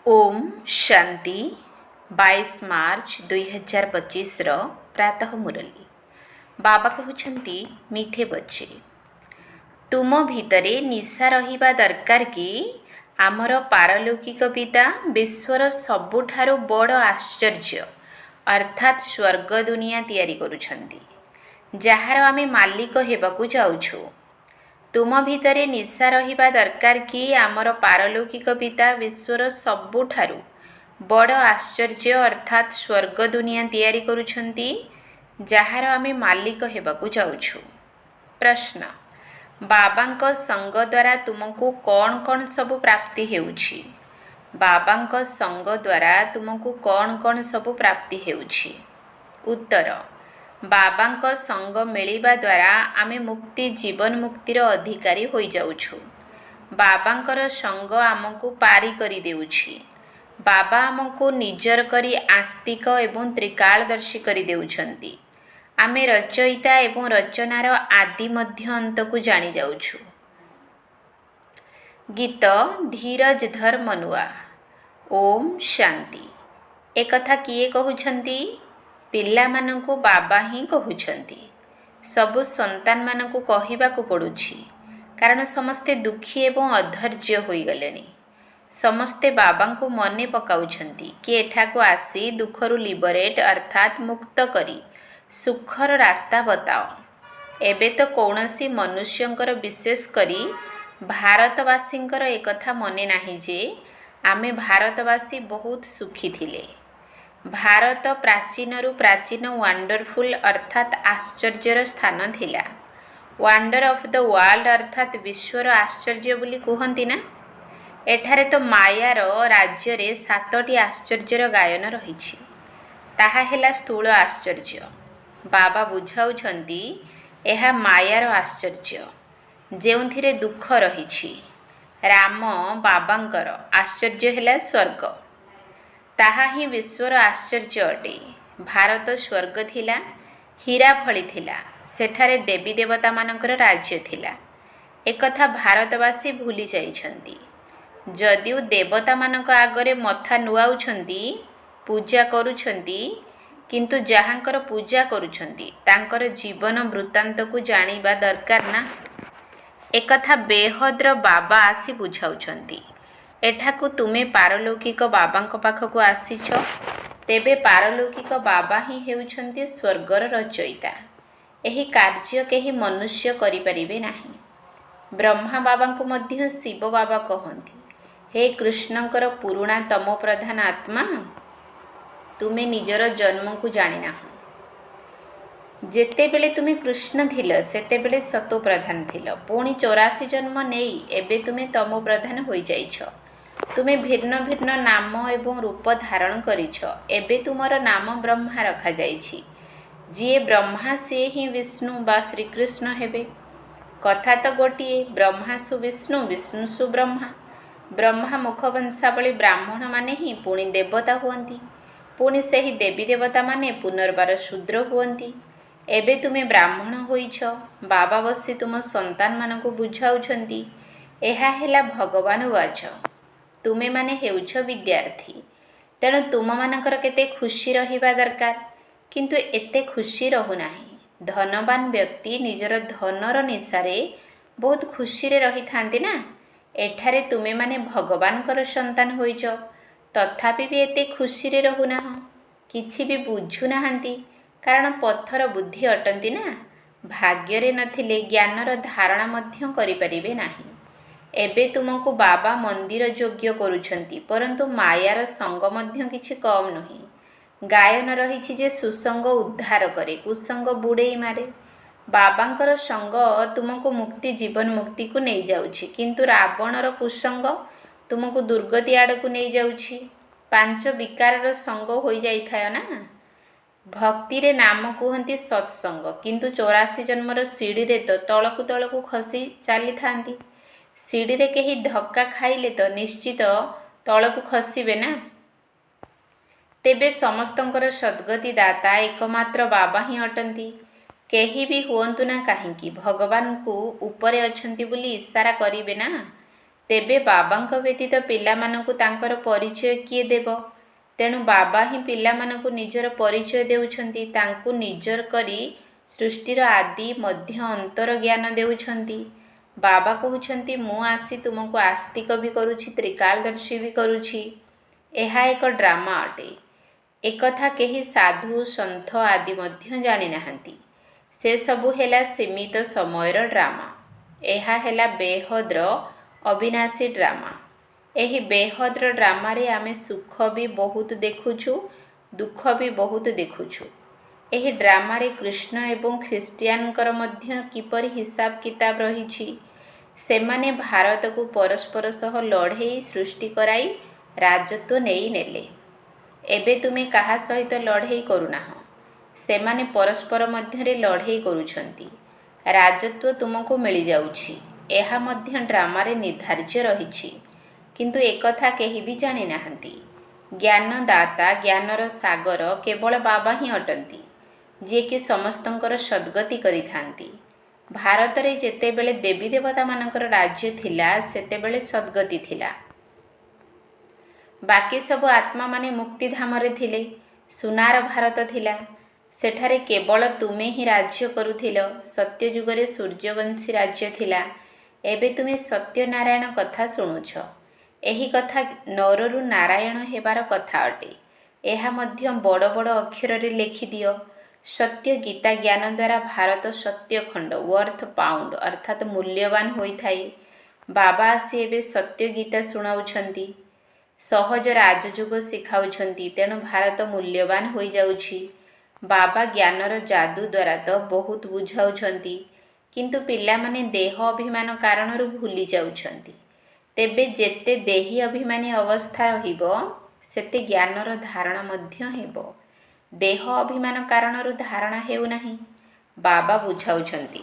ओम शांति 22 मार्च 2025 प्रातः मुरली बाबा कहते मीठे बच्चे तुम भितरे निशा रहिबा दरकार कि आमर पारलौकिक पिता विश्वर सबुठारु बड़ आश्चर्य अर्थात स्वर्ग दुनिया तैयारी करुछंती जार आमे मालिक हेबाकु जाउछु। तुम भितरे निशा रहिबा दरकार कि आमर पारलौकिक पिता विश्वर सबुठारु बड़ आश्चर्य अर्थात स्वर्ग दुनिया तैयारी करुछंती जार आमे मालिक हेबाकु जाउछु। प्रश्न बाबांक संग द्वारा तुमको कौन कौन सब प्राप्ति हेउछि? बाबांक संग द्वारा तुमको कौन कौन सब प्राप्ति हेउछि? उत्तर बाबांक संग मिलिबा द्वारा आमे मुक्ति जीवन मुक्तिर अधिकारी होई जाउछु। बाबांकर संग आमको पारी करी देउछि। बाबा आमको निजर करी आस्तिक एवं त्रिकालदर्शी करी देउछंती। आमे रचयिता एवं रचनार आदि मध्य अंत को जानी जाउछु। गीत धीरज धर मनुआ। ओम शांति। एक कथा किए कहउछंती? पिला मानकु बाबा ही कहउछंती। सबु संतान मानकु कहिबाकु पडुछि कारण समस्ते दुखी एवं अधैर्य होई गलेनी। समस्ते बाबांकु मने पकाउछंती कि एठाकु आसी दुखरु लिबरेट अर्थात मुक्त करी सुखर रास्ता बताओ। एबे तो कौनसी मनुष्यंकर विशेष करी भारतवासींकर एकथा मने नाही जे आमे भारतवासी बहुत सुखी थिले। भारत प्राचीनरु प्राचीन वंडरफुल अर्थात आश्चर्यर स्थान थिला। वंडर ऑफ द वर्ल्ड अर्थात विश्वर आश्चर्य बोली कहंती ना। एठारे तो मायार राज्य रे 7टी आश्चर्यर गायन रहिछि। ताहा हेला स्थूल आश्चर्य। बाबा बुझाउछंती एहा मायार आश्चर्य जेउथिरे दुख रहिछि। राम बाबांकर आश्चर्य हेला स्वर्ग। ताहा ही विश्वर आश्चर्य अटे। भारत स्वर्ग थिला, हीरा फली थिला। सेठारे देवी देवता मानकर राज्य थिला। एकथा भारतवासी भूली जाइछंती। जदिउ देवता मानक आगरे मथा नुआउछंती, पूजा करुछंती, किंतु जहांकर पूजा करुछंती तांकर जीवन वृत्तांत को जानिबा दरकार ना। एकथा बेहद्र बाबा आसी बुझाउछंती। एठाकु तुमे पारलौकिक बाबांक पाखकु आसीछ, तेबे पारलौकिक बाबा ही हेउछंती स्वर्गर रचयिता। एही कार्य केही मनुष्य करि परिबे नाही। ब्रह्मा बाबांकु मध्य शिव बाबा कहंती, हे कृष्णंकर पुरुणा तमो प्रधान आत्मा, तुमे निजर जन्म को जानि नाह। जेतेबेले तुमे कृष्ण थिल सेतेबेले सतो प्रधान थिल। पुणी 84 जन्म नेई एबे तुमे तमो प्रधान होई जाइछ। तुमे भिन्न भिन्न नाम एवं रूप धारण करिछ। एबे तुमर नाम ब्रह्मा रखा जाइछि। जिए ब्रह्मा से ही विष्णु बा श्रीकृष्ण हेबे। कथा तो गोटिए, ब्रह्मा सु विष्णु, विष्णु सु ब्रह्मा। ब्रह्मा मुखवंशावली ब्राह्मण माने ही पुणी देवता हुअंती। पुणी सेही देवी देवता माने पुनर्बार शूद्र हुअंती। एबे तुमे ब्राह्मण होइछ। बाबा बसी तुम संतान मानकु बुझाउछंती। एहा हेला भगवान वाच। तुमे माने हेउछ विद्यार्थी। तेणु तुम मानकर केते खुशी रहिबा दरकार, किंतु एते खुशी रहु नाही। धनवान व्यक्ति निजर धनर निशारे बहुत खुशी रे रही थांती ना। एठारे तुमे माने भगवानकर संतान होइछ, तथापि भी एते खुशी रे रहु ना। किछि भी बुझु नाहंती कारण पत्थर बुद्धि अटंती ना। भाग्य रे नथिले ज्ञानर धारणा मध्य करि परिबे नाही। एबे तुमको बाबा मंदिर योग्य करुछंती, परंतु मायार संग मध्य किछि कम नहीं। गायन रहिछि जे सुसंग उद्धार करे, कुसंग बुड़ेई मारे। बाबांकर संग तुमको मुक्ति जीवन मुक्ति को नहीं जाउछि, किंतु रावणर कुसंग तुमको दुर्गति आड़ को नहीं जाउछि। 5 विकारर संग होई जाई थाय ना। भक्ति रे नाम कुहंती सत्संग, किंतु 84 जन्मर सीढ़ी रे तो तळकु तळकु खसी चाली थांती। सीढ़ी रे केही धक्का खाइले तो निश्चित तळकु खसिबे ना। तेबे समस्तंकर सद्गति दाता एकमात्र बाबा ही अटंती। केही भी हुअंतु ना काहींकी भगवान को ऊपरे अछंती बोली इशारा करिवे ना। ତେବେ ବାବାଙ୍କ ବ୍ୟତୀତ ପିଲାମାନଙ୍କୁ ତାଙ୍କର ପରିଚୟ କିଏ ଦେବ? ତେଣୁ ବାବା ହିଁ ପିଲାମାନଙ୍କୁ ନିଜର ପରିଚୟ ଦେଉଛନ୍ତି, ତାଙ୍କୁ ନିଜର କରି ସୃଷ୍ଟିର ଆଦି ମଧ୍ୟ ଅନ୍ତର ଜ୍ଞାନ ଦେଉଛନ୍ତି। ବାବା କହୁଛନ୍ତି, ମୁଁ ଆସି ତୁମକୁ ଆସ୍ତିକ ବି କରୁଛି, ତ୍ରିକାଳଦର୍ଶୀ ବି କରୁଛି। ଏହା ଏକ ଡ୍ରାମା ଅଟେ। ଏକଥା କେହି ସାଧୁ ସନ୍ଥ ଆଦି ମଧ୍ୟ ଜାଣିନାହାନ୍ତି। ସେସବୁ ହେଲା ସୀମିତ ସମୟର ଡ୍ରାମା। ଏହା ହେଲା ବେହଦର ଅବିନାଶୀ ଡ୍ରାମା। ଏହି ବେହଦର ଡ୍ରାମାରେ ଆମେ ସୁଖ ବି ବହୁତ ଦେଖୁଛୁ, ଦୁଃଖ ବି ବହୁତ ଦେଖୁଛୁ। ଏହି ଡ୍ରାମାରେ କୃଷ୍ଣ ଏବଂ ଖ୍ରୀଷ୍ଟିଆନଙ୍କର ମଧ୍ୟ କିପରି ହିସାବ କିତାବ ରହିଛି। ସେମାନେ ଭାରତକୁ ପରସ୍ପର ସହ ଲଢ଼େଇ ସୃଷ୍ଟି କରାଇ ରାଜତ୍ୱ ନେଇ ନେଲେ। ଏବେ ତୁମେ କାହା ସହିତ ଲଢ଼େଇ କରୁନାହଁ, ସେମାନେ ପରସ୍ପର ମଧ୍ୟରେ ଲଢ଼େଇ କରୁଛନ୍ତି। ରାଜତ୍ୱ ତୁମକୁ ମିଳିଯାଉଛି, ଏହା ମଧ୍ୟ ଡ୍ରାମାରେ ନିର୍ଦ୍ଧାର୍ଯ୍ୟ ରହିଛି। କିନ୍ତୁ ଏକଥା କେହି ବି ଜାଣିନାହାନ୍ତି। ଜ୍ଞାନଦାତା, ଜ୍ଞାନର ସାଗର କେବଳ ବାବା ହିଁ ଅଟନ୍ତି, ଯିଏକି ସମସ୍ତଙ୍କର ସଦ୍ଗତି କରିଥାନ୍ତି। ଭାରତରେ ଯେତେବେଳେ ଦେବୀ ଦେବତାମାନଙ୍କର ରାଜ୍ୟ ଥିଲା, ସେତେବେଳେ ସଦ୍ଗତି ଥିଲା। ବାକି ସବୁ ଆତ୍ମାମାନେ ମୁକ୍ତିଧାମରେ ଥିଲେ। ସୁନାର ଭାରତ ଥିଲା। ସେଠାରେ କେବଳ ତୁମେ ହିଁ ରାଜ୍ୟ କରୁଥିଲ। ସତ୍ୟଯୁଗରେ ସୂର୍ଯ୍ୟବଂଶୀ ରାଜ୍ୟ ଥିଲା। ଏବେ ତୁମେ ସତ୍ୟନାରାୟଣ କଥା ଶୁଣୁଛ। ଏହି କଥା ନରରୁ ନାରାୟଣ ହେବାର କଥା ଅଟେ। ଏହା ମଧ୍ୟ ବଡ଼ ବଡ଼ ଅକ୍ଷରରେ ଲେଖିଦିଅ। ସତ୍ୟ ଗୀତା ଜ୍ଞାନ ଦ୍ୱାରା ଭାରତ ସତ୍ୟଖଣ୍ଡ ୱର୍ଥ ପାଉଣ୍ଡ ଅର୍ଥାତ୍ ମୂଲ୍ୟବାନ ହୋଇଥାଏ। ବାବା ଆସି ଏବେ ସତ୍ୟ ଗୀତା ଶୁଣାଉଛନ୍ତି, ସହଜ ରାଜଯୋଗ ଶିଖାଉଛନ୍ତି। ତେଣୁ ଭାରତ ମୂଲ୍ୟବାନ ହୋଇଯାଉଛି। ବାବା ଜ୍ଞାନର ଯାଦୁ ଦ୍ୱାରା ତ ବହୁତ ବୁଝାଉଛନ୍ତି, କିନ୍ତୁ ପିଲାମାନେ ଦେହ ଅଭିମାନ କାରଣରୁ ଭୁଲି ଯାଉଛନ୍ତି। ତେବେ ଯେତେ ଦେହୀ ଅଭିମାନୀ ଅବସ୍ଥା ରହିବ, ସେତେ ଜ୍ଞାନର ଧାରଣା ମଧ୍ୟ ହେବ। ଦେହ ଅଭିମାନ କାରଣରୁ ଧାରଣା ହେଉନାହିଁ। ବାବା ବୁଝାଉଛନ୍ତି,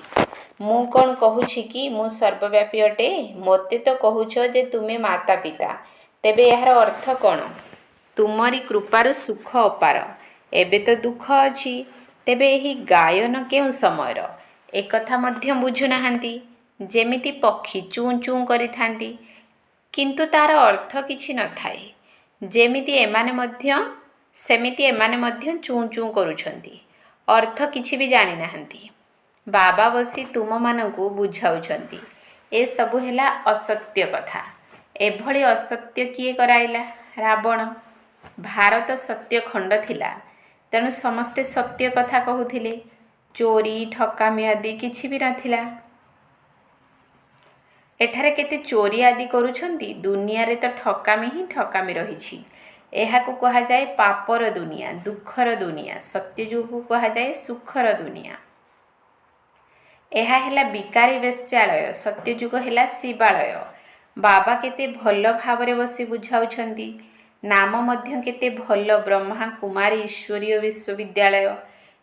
ମୁଁ କ'ଣ କହୁଛି କି ମୁଁ ସର୍ବବ୍ୟାପୀ ଅଟେ? ମୋତେ ତ କହୁଛ ଯେ ତୁମେ ମାତା ପିତା। ତେବେ ଏହାର ଅର୍ଥ କ'ଣ? ତୁମରି କୃପାରୁ ସୁଖ ଅପାର। ଏବେ ତ ଦୁଃଖ ଅଛି। ତେବେ ଏହି ଗାୟନ କେଉଁ ସମୟର, ଏକଥା ମଧ୍ୟ ବୁଝୁନାହାନ୍ତି। ଯେମିତି ପକ୍ଷୀ ଚୁଁ ଚୁଁ କରିଥାନ୍ତି, କିନ୍ତୁ ତାର ଅର୍ଥ କିଛି ନଥାଏ। ସେମିତି ଏମାନେ ମଧ୍ୟ ଚୁଁ ଚୁଁ କରୁଛନ୍ତି, ଅର୍ଥ କିଛି ବି ଜାଣିନାହାନ୍ତି। ବାବା ବସି ତୁମମାନଙ୍କୁ ବୁଝାଉଛନ୍ତି, ଏସବୁ ହେଲା ଅସତ୍ୟ କଥା। ଏଭଳି ଅସତ୍ୟ କିଏ କରାଇଲା? ରାବଣ। ଭାରତ ସତ୍ୟଖଣ୍ଡ ଥିଲା, ତେଣୁ ସମସ୍ତେ ସତ୍ୟ କଥା କହୁଥିଲେ। ଚୋରି ଠକାମି ଆଦି କିଛି ବି ନଥିଲା। ଏଠାରେ କେତେ ଚୋରି ଆଦି କରୁଛନ୍ତି। ଦୁନିଆରେ ତ ଠକାମି ହିଁ ଠକାମି ରହିଛି। ଏହାକୁ କୁହାଯାଏ ପାପର ଦୁନିଆ, ଦୁଃଖର ଦୁନିଆ। ସତ୍ୟଯୁଗକୁ କୁହାଯାଏ ସୁଖର ଦୁନିଆ। ଏହା ହେଲା ବିକାରୀ ବେଶ୍ୟାଳୟ, ସତ୍ୟଯୁଗ ହେଲା ଶିବାଳୟ। ବାବା କେତେ ଭଲ ଭାବରେ ବସି ବୁଝାଉଛନ୍ତି। ନାମ ମଧ୍ୟ କେତେ ଭଲ, ବ୍ରହ୍ମା କୁମାରୀ ଈଶ୍ୱରୀୟ ବିଶ୍ୱବିଦ୍ୟାଳୟ।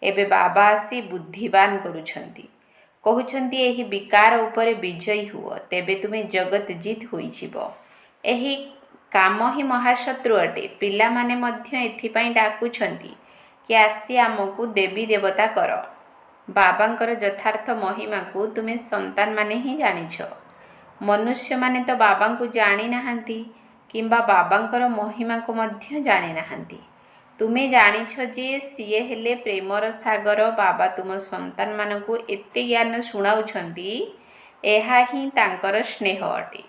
ଏବେ ବାବା ଆସି ବୁଦ୍ଧିବାନ କରୁଛନ୍ତି। କହୁଛନ୍ତି, ଏହି ବିକାର ଉପରେ ବିଜୟୀ ହୁଅ, ତେବେ ତୁମେ ଜଗତ ଜିତ୍ ହୋଇଯିବ। ଏହି କାମ ହିଁ ମହାଶତ୍ରୁ ଅଟେ। ପିଲାମାନେ ମଧ୍ୟ ଏଥିପାଇଁ ଡାକୁଛନ୍ତି କି ଆସି ଆମକୁ ଦେବୀ ଦେବତା କର। ବାବାଙ୍କର ଯଥାର୍ଥ ମହିମାକୁ ତୁମେ ସନ୍ତାନମାନେ ହିଁ ଜାଣିଛ। ମନୁଷ୍ୟମାନେ ତ ବାବାଙ୍କୁ ଜାଣିନାହାନ୍ତି କିମ୍ବା ବାବାଙ୍କର ମହିମାକୁ ମଧ୍ୟ ଜାଣିନାହାନ୍ତି। ତୁମେ ଜାଣିଛ ଯେ ସିଏ ହେଲେ ପ୍ରେମର ସାଗର। ବାବା ତୁମ ସନ୍ତାନମାନଙ୍କୁ ଏତେ ଜ୍ଞାନ ଶୁଣାଉଛନ୍ତି, ଏହା ହିଁ ତାଙ୍କର ସ୍ନେହ ଅଟେ।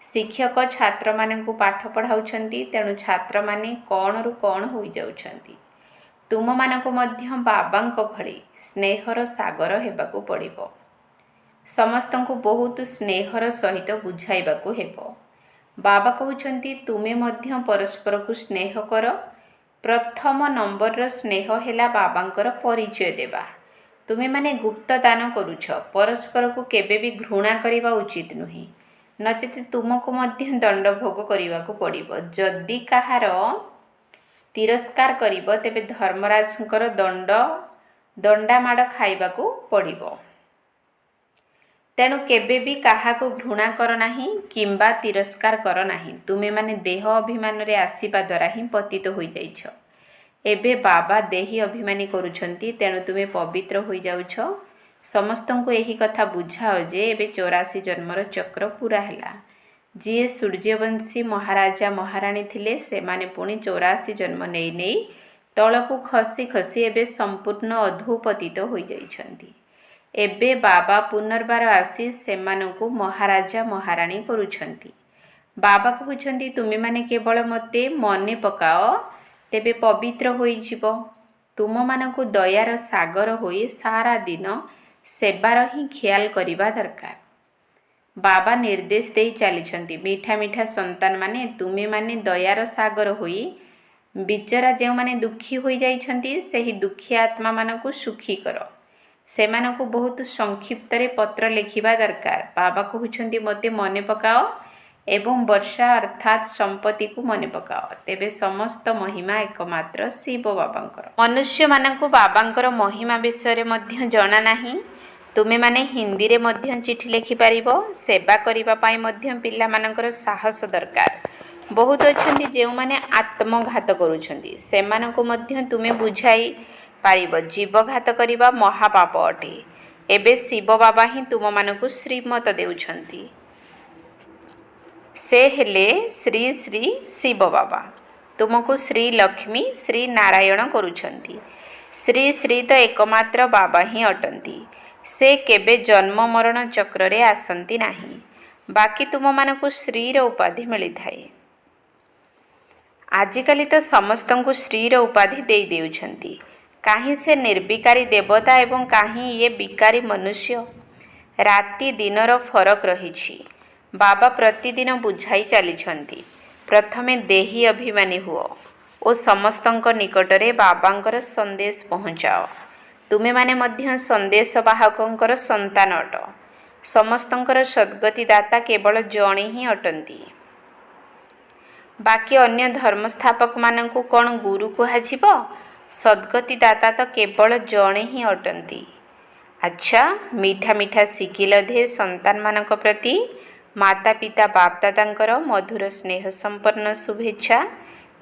ଶିକ୍ଷକ ଛାତ୍ରମାନଙ୍କୁ ପାଠ ପଢ଼ାଉଛନ୍ତି, ତେଣୁ ଛାତ୍ରମାନେ କ'ଣରୁ କ'ଣ ହୋଇଯାଉଛନ୍ତି। ତୁମମାନଙ୍କୁ ମଧ୍ୟ ବାବାଙ୍କ ଭଳି ସ୍ନେହର ସାଗର ହେବାକୁ ପଡ଼ିବ। ସମସ୍ତଙ୍କୁ ବହୁତ ସ୍ନେହର ସହିତ ବୁଝାଇବାକୁ ହେବ। ବାବା କହୁଛନ୍ତି, ତୁମେ ମଧ୍ୟ ପରସ୍ପରକୁ ସ୍ନେହ କର। ପ୍ରଥମ ନମ୍ବରର ସ୍ନେହ ହେଲା ବାବାଙ୍କର ପରିଚୟ ଦେବା। ତୁମେମାନେ ଗୁପ୍ତ ଦାନ କରୁଛ। ପରସ୍ପରକୁ କେବେ ବି ଘୃଣା କରିବା ଉଚିତ ନୁହେଁ, ନଚେତ୍ ତୁମକୁ ମଧ୍ୟ ଦଣ୍ଡ ଭୋଗ କରିବାକୁ ପଡ଼ିବ। ଯଦି କାହାର ତିରସ୍କାର କରିବ, ତେବେ ଧର୍ମରାଜଙ୍କର ଦଣ୍ଡାମାଡ଼ ଖାଇବାକୁ ପଡ଼ିବ। ତେଣୁ କେବେ ବି କାହାକୁ ଘୃଣା କର ନାହିଁ କିମ୍ବା ତିରସ୍କାର କର ନାହିଁ। ତୁମେମାନେ ଦେହ ଅଭିମାନରେ ଆସିବା ଦ୍ୱାରା ହିଁ ପତିତ ହୋଇଯାଇଛ। ଏବେ ବାବା ଦେହୀ ଅଭିମାନୀ କରୁଛନ୍ତି, ତେଣୁ ତୁମେ ପବିତ୍ର ହୋଇଯାଉଛ। ସମସ୍ତଙ୍କୁ ଏହି କଥା ବୁଝାଅ ଯେ ଏବେ 84 ଜନ୍ମର ଚକ୍ର ପୂରା ହେଲା। ଯିଏ ସୂର୍ଯ୍ୟବଂଶୀ ମହାରାଜା ମହାରାଣୀ ଥିଲେ ସେମାନେ ପୁଣି 84 ଜନ୍ମ ନେଇ ନେଇ ତଳକୁ ଖସି ଖସି ଏବେ ସମ୍ପୂର୍ଣ୍ଣ ଅଧୋପତିତ ହୋଇଯାଇଛନ୍ତି। ଏବେ ବାବା ପୁନର୍ବାର ଆସି ସେମାନଙ୍କୁ ମହାରାଜା ମହାରାଣୀ କରୁଛନ୍ତି। ବାବା କହୁଛନ୍ତି ତୁମେମାନେ କେବଳ ମୋତେ ମନେ ପକାଅ, ତେବେ ପବିତ୍ର ହୋଇଯିବ। ତୁମମାନଙ୍କୁ ଦୟାର ସାଗର ହୋଇ ସାରା ଦିନ ସେବାର ହିଁ ଖିଆଲ କରିବା ଦରକାର। ବାବା ନିର୍ଦ୍ଦେଶ ଦେଇ ଚାଲିଛନ୍ତି, ମିଠା ମିଠା ସନ୍ତାନମାନେ ତୁମେମାନେ ଦୟାର ସାଗର ହୋଇ ବିଚରା ଯେଉଁମାନେ ଦୁଃଖୀ ହୋଇଯାଇଛନ୍ତି ସେହି ଦୁଃଖୀ ଆତ୍ମାମାନଙ୍କୁ ସୁଖୀ କର। ସେମାନଙ୍କୁ ବହୁତ ସଂକ୍ଷିପ୍ତରେ ପତ୍ର ଲେଖିବା ଦରକାର। ବାବା କହୁଛନ୍ତି ମୋତେ ମନେ ପକାଅ ଏବଂ ବର୍ଷା ଅର୍ଥାତ୍ ସମ୍ପତ୍ତିକୁ ମନେ ପକାଅ। ତେବେ ସମସ୍ତ ମହିମା ଏକମାତ୍ର ଶିବ ବାବାଙ୍କର। ମନୁଷ୍ୟମାନଙ୍କୁ ବାବାଙ୍କର ମହିମା ବିଷୟରେ ମଧ୍ୟ ଜଣା ନାହିଁ। ତୁମେମାନେ ହିନ୍ଦୀରେ ମଧ୍ୟ ଚିଠି ଲେଖିପାରିବ। ସେବା କରିବା ପାଇଁ ମଧ୍ୟ ପିଲାମାନଙ୍କର ସାହସ ଦରକାର। ବହୁତ ଅଛନ୍ତି ଯେଉଁମାନେ ଆତ୍ମଘାତ କରୁଛନ୍ତି, ସେମାନଙ୍କୁ ମଧ୍ୟ ତୁମେ ବୁଝାଇ ପାରିବ ଜୀବଘାତ କରିବା ମହାପାପ ଅଟେ। ଏବେ ଶିବ ବାବା ହିଁ ତୁମମାନଙ୍କୁ ଶ୍ରୀମତ ଦେଉଛନ୍ତି। ସେ ହେଲେ ଶ୍ରୀ ଶ୍ରୀ ଶିବ ବାବା। ତୁମକୁ ଶ୍ରୀ ଲକ୍ଷ୍ମୀ ଶ୍ରୀ ନାରାୟଣ କରୁଛନ୍ତି। ଶ୍ରୀ ଶ୍ରୀ ତ ଏକମାତ୍ର ବାବା ହିଁ ଅଟନ୍ତି। ସେ କେବେ ଜନ୍ମ ମରଣ ଚକ୍ରରେ ଆସନ୍ତି ନାହିଁ। ବାକି ତୁମମାନଙ୍କୁ ଶ୍ରୀର ଉପାଧି ମିଳିଥାଏ। ଆଜିକାଲି ତ ସମସ୍ତଙ୍କୁ ଶ୍ରୀର ଉପାଧି ଦେଇ ଦେଉଛନ୍ତି। କାହିଁ ସେ ନିର୍ବିକାରୀ ଦେବତା ଏବଂ କାହିଁ ଇଏ ବିକାରୀ ମନୁଷ୍ୟ? ରାତି ଦିନର ଫରକ ରହିଛି। ବାବା ପ୍ରତିଦିନ ବୁଝାଇ ଚାଲିଛନ୍ତି। ପ୍ରଥମେ ଦେହୀ ଅଭିମାନୀ ହୁଅ ଓ ସମସ୍ତଙ୍କ ନିକଟରେ ବାବାଙ୍କର ସନ୍ଦେଶ ପହଞ୍ଚାଅ। ତୁମେମାନେ ମଧ୍ୟ ସନ୍ଦେଶ ବାହକଙ୍କର ସନ୍ତାନ ଅଟ। ସମସ୍ତଙ୍କର ସଦ୍ଗତି ଦାତା କେବଳ ଜଣେ ହିଁ ଅଟନ୍ତି। ବାକି ଅନ୍ୟ ଧର୍ମସ୍ଥାପକମାନଙ୍କୁ କ'ଣ ଗୁରୁ କୁହାଯିବ? ସଦ୍ଗତି ଦାତା ତ କେବଳ ଜଣେ ହିଁ ଅଟନ୍ତି। ଆଚ୍ଛା, ମିଠା ମିଠା ଶିଖିଲଧେ ସନ୍ତାନମାନଙ୍କ ପ୍ରତି ମାତା ପିତା ବାପଦାଦାଙ୍କର ମଧୁର ସ୍ନେହ ସମ୍ପନ୍ନ ଶୁଭେଚ୍ଛା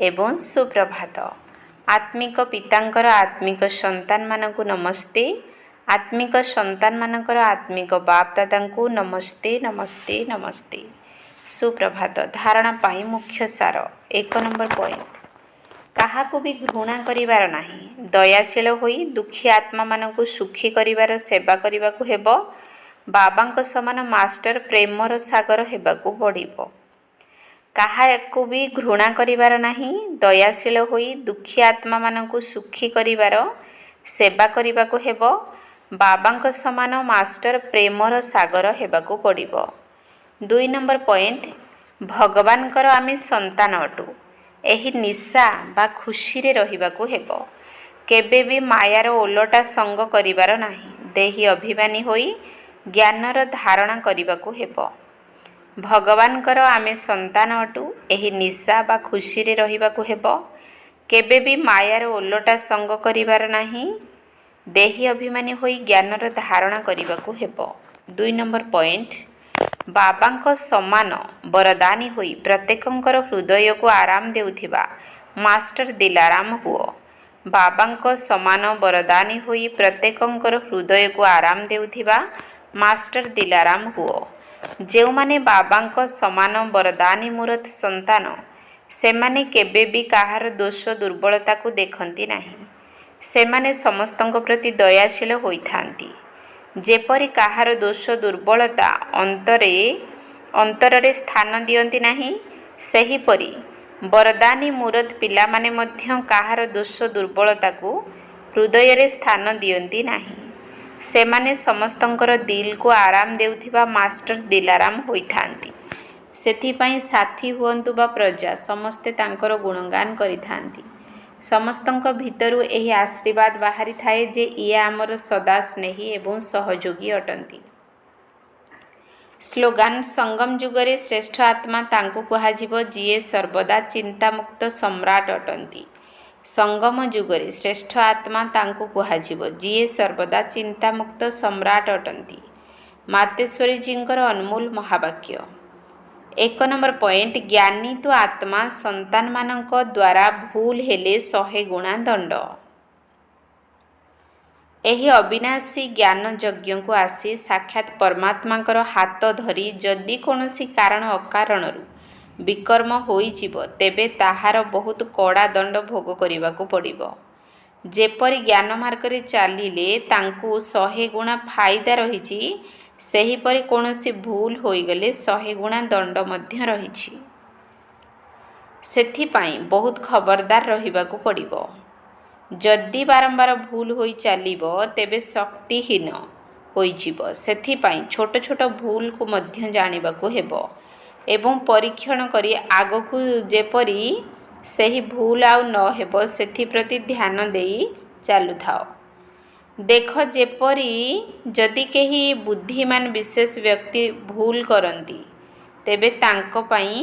ଏବଂ ସୁପ୍ରଭାତ। ଆତ୍ମିକ ପିତାଙ୍କର ଆତ୍ମିକ ସନ୍ତାନମାନଙ୍କୁ ନମସ୍ତେ। ଆତ୍ମିକ ସନ୍ତାନମାନଙ୍କର ଆତ୍ମିକ ବାପଦାଦାଙ୍କୁ ନମସ୍ତେ ନମସ୍ତେ ନମସ୍ତେ। ସୁପ୍ରଭାତ। ଧାରଣା ପାଇଁ ମୁଖ୍ୟ ସାର। 1 ନମ୍ବର ପଏଣ୍ଟ, କାହାକୁ ବି ଘୃଣା କରିବାର ନାହିଁ। ଦୟାଶୀଳ ହୋଇ ଦୁଃଖୀ ଆତ୍ମାମାନଙ୍କୁ ସୁଖୀ କରିବାର ସେବା କରିବାକୁ ହେବ। ବାବାଙ୍କ ସମାନ ମାଷ୍ଟର ପ୍ରେମର ସାଗର ହେବାକୁ ପଡ଼ିବ। କାହାକୁ ବି ଘୃଣା କରିବାର ନାହିଁ। ଦୟାଶୀଳ ହୋଇ ଦୁଃଖୀ ଆତ୍ମାମାନଙ୍କୁ ସୁଖୀ କରିବାର ସେବା କରିବାକୁ ହେବ। ବାବାଙ୍କ ସମାନ ମାଷ୍ଟର ପ୍ରେମର ସାଗର ହେବାକୁ ପଡ଼ିବ। 2 ନମ୍ବର ପଏଣ୍ଟ, ଭଗବାନଙ୍କର ଆମେ ସନ୍ତାନ ଅଟୁ। ଏହି ନିଶା ବା ଖୁସିରେ ରହିବାକୁ ହେବ। କେବେ ବି ମାୟାର ଓଲଟା ସଙ୍ଗ କରିବାର ନାହିଁ। ଦେହୀ ଅଭିମାନୀ ହୋଇ ଜ୍ଞାନର ଧାରଣା କରିବାକୁ ହେବ। ଭଗବାନଙ୍କର ଆମେ ସନ୍ତାନ ଅଟୁ। ଏହି ନିଶା ବା ଖୁସିରେ ରହିବାକୁ ହେବ। କେବେ ବି ମାୟାର ଓଲଟା ସଙ୍ଗ କରିବାର ନାହିଁ। ଦେହୀ ଅଭିମାନୀ ହୋଇ ଜ୍ଞାନର ଧାରଣା କରିବାକୁ ହେବ। 2 ନମ୍ବର ପଏଣ୍ଟ, ବାବାଙ୍କ ସମାନ ବରଦାନୀ ହୋଇ ପ୍ରତ୍ୟେକଙ୍କର ହୃଦୟକୁ ଆରାମ ଦେଉଥିବା ମାଷ୍ଟର ଦିଲାରାମ ହୁଅ। ବାବାଙ୍କ ସମାନ ବରଦାନୀ ହୋଇ ପ୍ରତ୍ୟେକଙ୍କର ହୃଦୟକୁ ଆରାମ ଦେଉଥିବା ମାଷ୍ଟର ଦିଲାରାମ ହୁଅ। ଯେଉଁମାନେ ବାବାଙ୍କ ସମାନ ବରଦାନୀ ମୂରତ ସନ୍ତାନ, ସେମାନେ କେବେ ବି କାହାର ଦୋଷ ଦୁର୍ବଳତାକୁ ଦେଖନ୍ତି ନାହିଁ। ସେମାନେ ସମସ୍ତଙ୍କ ପ୍ରତି ଦୟାଶୀଳ ହୋଇଥାନ୍ତି। ଯେପରି କାହାର ଦୋଷ ଦୁର୍ବଳତା ଅନ୍ତରରେ ସ୍ଥାନ ଦିଅନ୍ତି ନାହିଁ, ସେହିପରି ବରଦାନୀ ମୂରତ ପିଲାମାନେ ମଧ୍ୟ କାହାର ଦୋଷ ଦୁର୍ବଳତାକୁ ହୃଦୟରେ ସ୍ଥାନ ଦିଅନ୍ତି ନାହିଁ। ସେମାନେ ସମସ୍ତଙ୍କର ଦିଲକୁ ଆରାମ ଦେଉଥିବା ମାଷ୍ଟର ଦିଲାରାମ ହୋଇଥାନ୍ତି। ସେଥିପାଇଁ ସାଥୀ ହୁଅନ୍ତୁ ବା ପ୍ରଜା, ସମସ୍ତେ ତାଙ୍କର ଗୁଣଗାନ କରିଥାନ୍ତି। ସମସ୍ତଙ୍କ ଭିତରୁ ଏହି ଆଶୀର୍ବାଦ ବାହାରିଥାଏ ଯେ ଇଏ ଆମର ସଦା ସ୍ନେହୀ ଏବଂ ସହଯୋଗୀ ଅଟନ୍ତି। ସ୍ଲୋଗାନ, ସଙ୍ଗମ ଯୁଗରେ ଶ୍ରେଷ୍ଠ ଆତ୍ମା ତାଙ୍କୁ କୁହାଯିବ ଯିଏ ସର୍ବଦା ଚିନ୍ତାମୁକ୍ତ ସମ୍ରାଟ ଅଟନ୍ତି। ସଙ୍ଗମ ଯୁଗରେ ଶ୍ରେଷ୍ଠ ଆତ୍ମା ତାଙ୍କୁ କୁହାଯିବ ଯିଏ ସର୍ବଦା ଚିନ୍ତାମୁକ୍ତ ସମ୍ରାଟ ଅଟନ୍ତି। ମାତେଶ୍ୱରୀଜୀଙ୍କର ଅନମୋଲ ମହାବାକ୍ୟ। 1 ନମ୍ବର ପଏଣ୍ଟ, ଜ୍ଞାନୀ ତ ଆତ୍ମା ସନ୍ତାନମାନଙ୍କ ଦ୍ୱାରା ଭୁଲ ହେଲେ 100 ଗୁଣା ଦଣ୍ଡ। ଏହି ଅବିନାଶୀ ଜ୍ଞାନ ଯଜ୍ଞକୁ ଆସି ସାକ୍ଷାତ୍ ପରମାତ୍ମାଙ୍କର ହାତ ଧରି ଯଦି କୌଣସି କାରଣ ଅକାରଣରୁ ବିକର୍ମ ହୋଇଯିବ ତେବେ ତାହାର ବହୁତ କଡ଼ା ଦଣ୍ଡ ଭୋଗ କରିବାକୁ ପଡ଼ିବ। ଯେପରି ଜ୍ଞାନ ମାର୍ଗରେ ଚାଲିଲେ ତାଙ୍କୁ 100 ଗୁଣା ଫାଇଦା ରହିଛି, ସେହିପରି କୌଣସି ଭୁଲ ହୋଇଗଲେ 100 ଗୁଣା ଦଣ୍ଡ ମଧ୍ୟ ରହିଛି। ସେଥିପାଇଁ ବହୁତ ଖବରଦାର ରହିବାକୁ ପଡ଼ିବ। ଯଦି ବାରମ୍ବାର ଭୁଲ ହୋଇ ଚାଲିବ ତେବେ ଶକ୍ତିହୀନ ହୋଇଯିବ। ସେଥିପାଇଁ ଛୋଟ ଛୋଟ ଭୁଲକୁ ମଧ୍ୟ ଜାଣିବାକୁ ହେବ ଏବଂ ପରୀକ୍ଷଣ କରି ଆଗକୁ ଯେପରି ସେହି ଭୁଲ ଆଉ ନ ହେବ ସେଥିପ୍ରତି ଧ୍ୟାନ ଦେଇ ଚାଲୁଥାଅ। ଦେଖ, ଯେପରି ଯଦି କେହି ବୁଦ୍ଧିମାନ ବିଶେଷ ବ୍ୟକ୍ତି ଭୁଲ କରନ୍ତି ତେବେ ତାଙ୍କ ପାଇଁ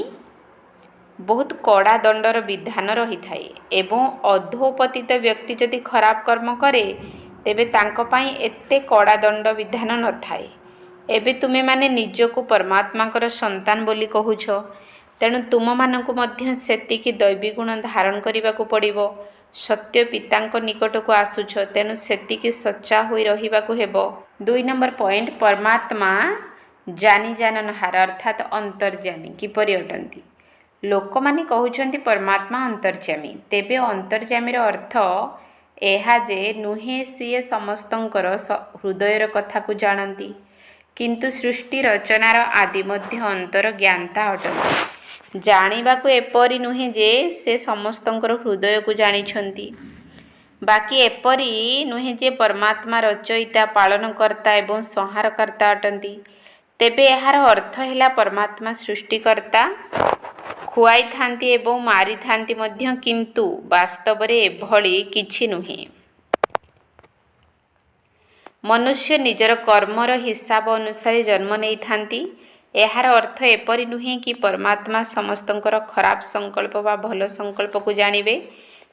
ବହୁତ କଡ଼ା ଦଣ୍ଡର ବିଧାନ ରହିଥାଏ ଏବଂ ଅଧୋପତିତ ବ୍ୟକ୍ତି ଯଦି ଖରାପ କର୍ମ କରେ ତେବେ ତାଙ୍କ ପାଇଁ ଏତେ କଡ଼ା ଦଣ୍ଡ ବିଧାନ ନଥାଏ। ଏବେ ତୁମେମାନେ ନିଜକୁ ପରମାତ୍ମାଙ୍କର ସନ୍ତାନ ବୋଲି କହୁଛ, ତେଣୁ ତୁମମାନଙ୍କୁ ମଧ୍ୟ ସେତିକି ଦୈବୀଗୁଣ ଧାରଣ କରିବାକୁ ପଡ଼ିବ। ସତ୍ୟ ପିତାଙ୍କ ନିକଟକୁ ଆସୁଛ, ତେଣୁ ସେତିକି ସଚ୍ଚା ହୋଇ ରହିବାକୁ ହେବ। 2 ନମ୍ବର ପଏଣ୍ଟ, ପରମାତ୍ମା ଜାନିଜାନନହାର ଅର୍ଥାତ୍ ଅନ୍ତର୍ଯ୍ୟାମୀ କିପରି ଅଟନ୍ତି? ଲୋକମାନେ କହୁଛନ୍ତି ପରମାତ୍ମା ଅନ୍ତର୍ଯ୍ୟାମୀ। ତେବେ ଅନ୍ତର୍ଯ୍ୟାମୀର ଅର୍ଥ ଏହା ଯେ ନୁହେଁ ସିଏ ସମସ୍ତଙ୍କର ହୃଦୟର କଥାକୁ ଜାଣନ୍ତି, କିନ୍ତୁ ସୃଷ୍ଟି ରଚନାର ଆଦି ମଧ୍ୟ ଅନ୍ତର ଜ୍ଞାତା ଅଟନ୍ତି। ଜାଣିବାକୁ ଏପରି ନୁହେଁ ଯେ ସେ ସମସ୍ତଙ୍କର ହୃଦୟକୁ ଜାଣିଛନ୍ତି। ବାକି ଏପରି ନୁହେଁ ଯେ ପରମାତ୍ମା ରଚୟିତା, ପାଳନକର୍ତ୍ତା ଏବଂ ସଂହାରକର୍ତ୍ତା ଅଟନ୍ତି। ତେବେ ଏହାର ଅର୍ଥ ହେଲା ପରମାତ୍ମା ସୃଷ୍ଟିକର୍ତ୍ତା, ଖୁଆଇଥାନ୍ତି ଏବଂ ମାରିଥାନ୍ତି ମଧ୍ୟ, କିନ୍ତୁ ବାସ୍ତବରେ ଏଭଳି କିଛି ନୁହେଁ। ମନୁଷ୍ୟ ନିଜର କର୍ମର ହିସାବ ଅନୁସାରେ ଜନ୍ମ ନେଇଥାନ୍ତି। ଏହାର ଅର୍ଥ ଏପରି ନୁହେଁ କି ପରମାତ୍ମା ସମସ୍ତଙ୍କର ଖରାପ ସଂକଳ୍ପ ବା ଭଲ ସଂକଳ୍ପକୁ ଜାଣିବେ।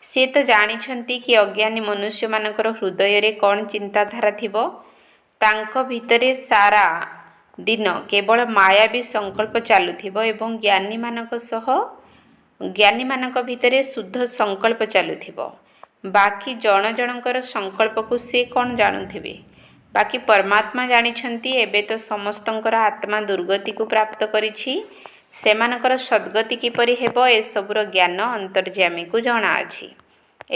ସେ ତ ଜାଣିଛନ୍ତି କି ଅଜ୍ଞାନୀ ମନୁଷ୍ୟମାନଙ୍କର ହୃଦୟରେ କ'ଣ ଚିନ୍ତାଧାରା ଥିବ। ତାଙ୍କ ଭିତରେ ସାରା ଦିନ କେବଳ ମାୟାବୀ ସଂକଳ୍ପ ଚାଲୁଥିବ ଏବଂ ଜ୍ଞାନୀମାନଙ୍କ ଭିତରେ ଶୁଦ୍ଧ ସଂକଳ୍ପ ଚାଲୁଥିବ। ବାକି ଜଣ ଜଣଙ୍କର ସଂକଳ୍ପକୁ ସେ କ'ଣ ଜାଣୁଥିବେ। ବାକି ପରମାତ୍ମା ଜାଣିଛନ୍ତି। ଏବେ ତ ସମସ୍ତଙ୍କର ଆତ୍ମା ଦୁର୍ଗତିକୁ ପ୍ରାପ୍ତ କରିଛି, ସେମାନଙ୍କର ସଦ୍ଗତି କିପରି ହେବ ଏସବୁର ଜ୍ଞାନ ଅନ୍ତର୍ଯ୍ୟାମୀକୁ ଜଣାଅଛି।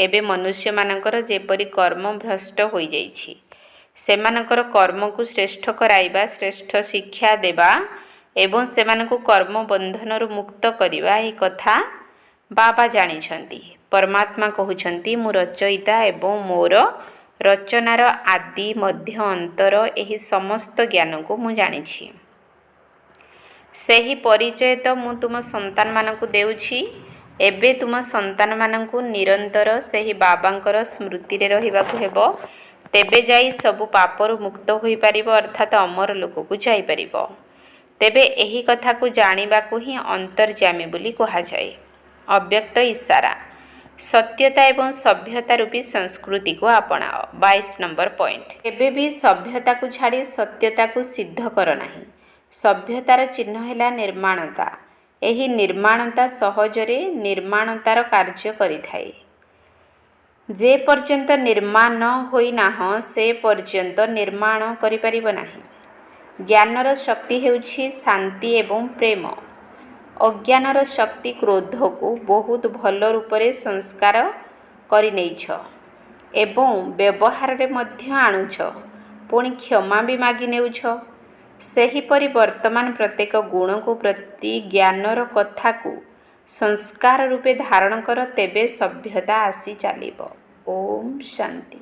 ଏବେ ମନୁଷ୍ୟମାନଙ୍କର ଯେପରି କର୍ମ ଭ୍ରଷ୍ଟ ହୋଇଯାଇଛି, ସେମାନଙ୍କର କର୍ମକୁ ଶ୍ରେଷ୍ଠ କରାଇବା, ଶ୍ରେଷ୍ଠ ଶିକ୍ଷା ଦେବା ଏବଂ ସେମାନଙ୍କୁ କର୍ମ ବନ୍ଧନରୁ ମୁକ୍ତ କରିବା, ଏହି କଥା ବାବା ଜାଣିଛନ୍ତି। ପରମାତ୍ମା କହୁଛନ୍ତି, ମୁଁ ରଚୟିତା ଏବଂ ମୋର ରଚନାର ଆଦି ମଧ୍ୟ ଅନ୍ତର ଏହି ସମସ୍ତ ଜ୍ଞାନକୁ ମୁଁ ଜାଣିଛି। ସେହି ପରିଚୟ ତ ମୁଁ ତୁମ ସନ୍ତାନମାନଙ୍କୁ ଦେଉଛି। ଏବେ ତୁମ ସନ୍ତାନମାନଙ୍କୁ ନିରନ୍ତର ସେହି ବାବାଙ୍କର ସ୍ମୃତିରେ ରହିବାକୁ ହେବ। ତେବେ ଯାଇ ସବୁ ପାପରୁ ମୁକ୍ତ ହୋଇପାରିବ, ଅର୍ଥାତ୍ ଅମର ଲୋକକୁ ଯାଇପାରିବ। ତେବେ ଏହି କଥାକୁ ଜାଣିବାକୁ ହିଁ ଅନ୍ତର୍ଯ୍ୟାମୀ ବୋଲି କୁହାଯାଏ। ଅବ୍ୟକ୍ତ ଇସାରା, ସତ୍ୟତା ଏବଂ ସଭ୍ୟତା ରୂପୀ ସଂସ୍କୃତିକୁ ଆପଣାଅ। 22 ନମ୍ବର ପଏଣ୍ଟ, କେବେ ବି ସଭ୍ୟତାକୁ ଛାଡ଼ି ସତ୍ୟତାକୁ ସିଦ୍ଧ କର ନାହିଁ। ସଭ୍ୟତାର ଚିହ୍ନ ହେଲା ନିର୍ମାଣତା। ଏହି ନିର୍ମାଣତା ସହଜରେ ନିର୍ମାଣତାର କାର୍ଯ୍ୟ କରିଥାଏ। ଯେ ପର୍ଯ୍ୟନ୍ତ ନିର୍ମାଣ ହୋଇନାହଁ ସେ ପର୍ଯ୍ୟନ୍ତ ନିର୍ମାଣ କରିପାରିବ ନାହିଁ। ଜ୍ଞାନର ଶକ୍ତି ହେଉଛି ଶାନ୍ତି ଏବଂ ପ୍ରେମ। ଅଜ୍ଞାନର ଶକ୍ତି କ୍ରୋଧକୁ ବହୁତ ଭଲ ରୂପରେ ସଂସ୍କାର କରିନେଇଛ ଏବଂ ବ୍ୟବହାରରେ ମଧ୍ୟ ଆଣୁଛ, ପୁଣି କ୍ଷମା ବି ମାଗି ନେଉଛ। ସେହିପରି ବର୍ତ୍ତମାନ ପ୍ରତ୍ୟେକ ଗୁଣକୁ ପ୍ରତି ଜ୍ଞାନର କଥାକୁ ସଂସ୍କାର ରୂପେ ଧାରଣ କର, ତେବେ ସଭ୍ୟତା ଆସି ଚାଲିବ। ଓମ୍ ଶାନ୍ତି।